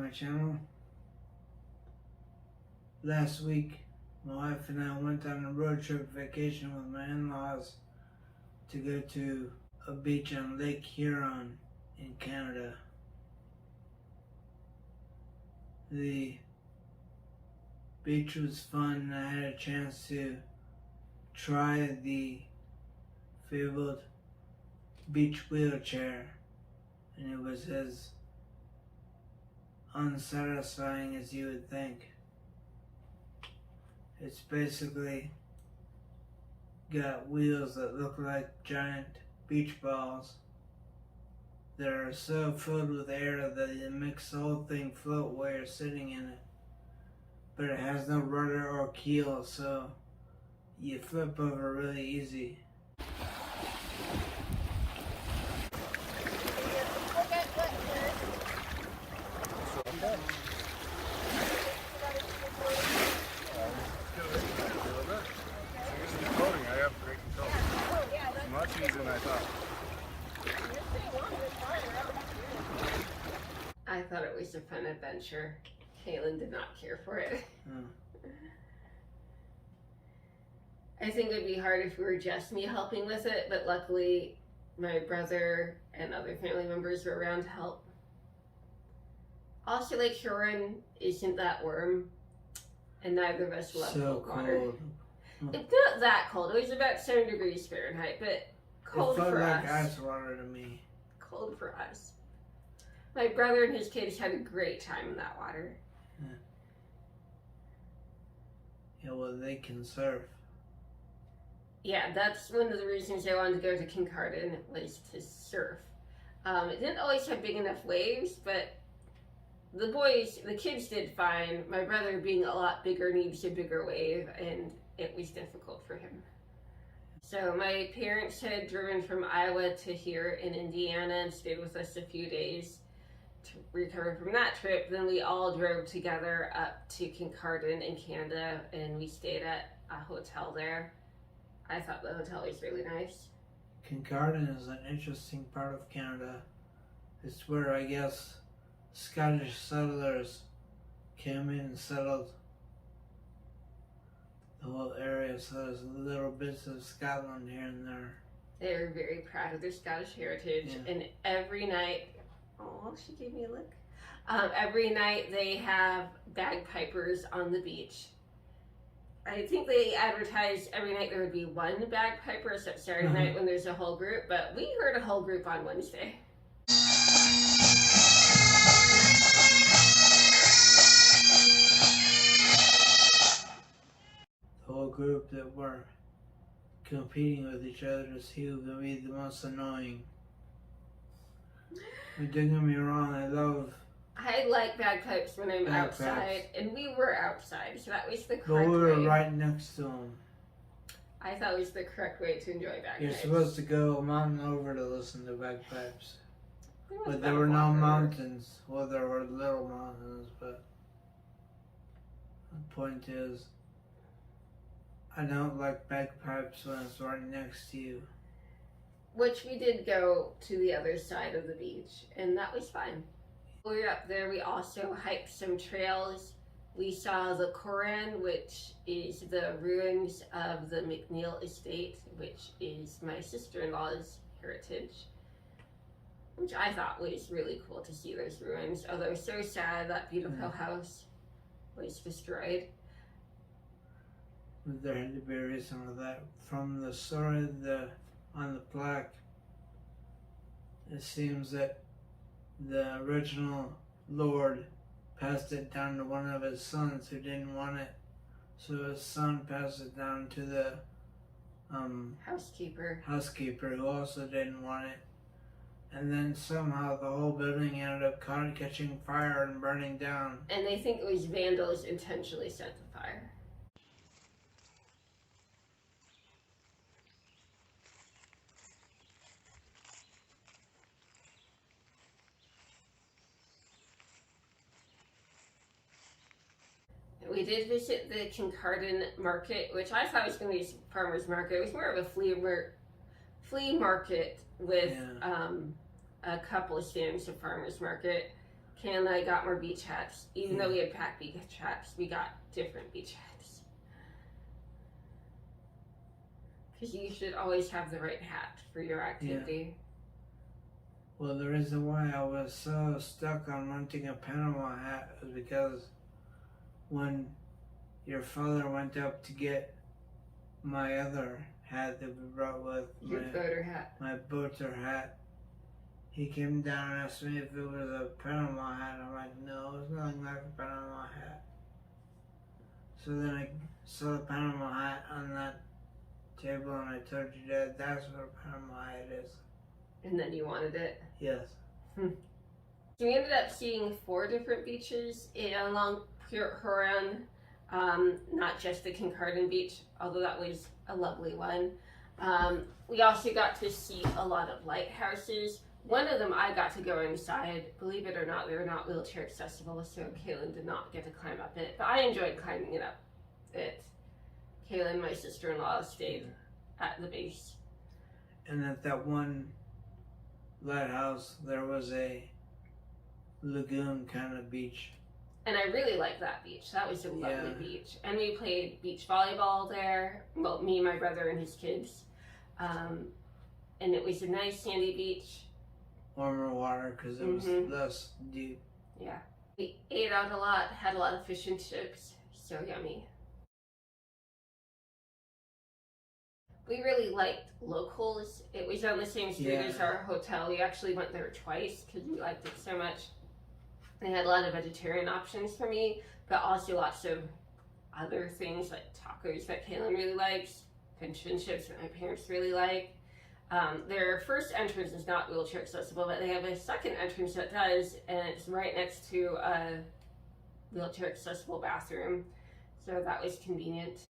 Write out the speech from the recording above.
my channel. Last week, my wife and I went on a road trip vacation with my in-laws to go to a beach on Lake Huron in Canada. The beach was fun and I had a chance to try the fabled beach wheelchair, and it was as unsatisfying as you would think. It's basically got wheels that look like giant beach balls that are so filled with air that it makes the whole thing float while you're sitting in it. But it has no rudder or keel, so you flip over really easy. Much easier than I thought. I thought it was a fun adventure. Kaylin did not care for it. I think it would be hard if we were just me helping with it, but luckily my brother and other family members were around to help. Also, Lake Huron isn't that warm, and neither of us love cold water. It's not that cold. It was about 7 degrees Fahrenheit, but cold for us. It felt like ice water to me. Cold for us. My brother and his kids had a great time in that water. Yeah, well, they can surf. Yeah, that's one of the reasons I wanted to go to Kincardine, was to surf. It didn't always have big enough waves, but the kids did fine. My brother, being a lot bigger, needs a bigger wave, and it was difficult for him. So my parents had driven from Iowa to here in Indiana and stayed with us a few days to recover from that trip. Then we all drove together up to Kincardine in Canada, and we stayed at a hotel there. I thought the hotel was really nice. Kincardine is an interesting part of Canada. It's where, I guess, Scottish settlers came in and settled the whole area, so there's little bits of Scotland here and there. They're very proud of their Scottish heritage, and every night, oh, she gave me a look. Every night they have bagpipers on the beach. I think they advertised every night there would be one bagpiper, except Saturday night when there's a whole group, but we heard a whole group on Wednesday. The whole group that were competing with each other to see who could be the most annoying. But don't get me wrong, I like bagpipes when I'm outside, and we were outside, so that was the correct way. But we were right next to them. I thought it was the correct way to enjoy bagpipes. You're supposed to go a mountain over to listen to bagpipes. But there were no mountains. Well, there were little mountains, but the point is, I don't like bagpipes when it's right next to you. Which we did go to the other side of the beach, and that was fine. While we were up there, we also hiked some trails. We saw the Huron, which is the ruins of the McNeil estate, which is my sister-in-law's heritage, which I thought was really cool to see those ruins, although so sad that beautiful house was destroyed. There had to be a reason for that. From the story on the plaque, it seems that the original Lord passed it down to one of his sons who didn't want it. So his son passed it down to the housekeeper who also didn't want it. And then somehow the whole building ended up catching fire and burning down. And they think it was vandals intentionally set the fire. We did visit the Kincardine market, which I thought was going to be a farmer's market. It was more of a flea market with a couple of stands of farmer's market. Kayla and I got more beach hats. Even though we had packed beach hats, we got different beach hats. Because you should always have the right hat for your activity. Well, the reason why I was so stuck on renting a Panama hat was because when your father went up to get my other hat that we brought with Your boater hat. my boater hat, he came down and asked me if it was a Panama hat. I'm like, no, it's nothing like a Panama hat. So then I saw the Panama hat on that table and I told you, Dad, that's what a Panama hat is. And then you wanted it? Yes. So we ended up seeing 4 different beaches along Huron, not just the Kincardine beach, although that was a lovely one. We also got to see a lot of lighthouses. One of them I got to go inside. Believe it or not, they were not wheelchair accessible, so Kaylin did not get to climb up it. But I enjoyed climbing it up. Kaylin, my sister-in-law, stayed at the base. And at that one lighthouse, there was a lagoon kind of beach. And I really liked that beach. That was a lovely beach. And we played beach volleyball there. Well, me, my brother, and his kids. And it was a nice sandy beach. Warmer water because it was less deep. Yeah. We ate out a lot, had a lot of fish and chips. So yummy. We really liked Locals. It was on the same street as our hotel. We actually went there twice because we liked it so much. They had a lot of vegetarian options for me, but also lots of other things like tacos that Kaylin really likes, fish and chips that my parents really like. Their first entrance is not wheelchair accessible, but they have a second entrance that does, and it's right next to a wheelchair accessible bathroom. So that was convenient.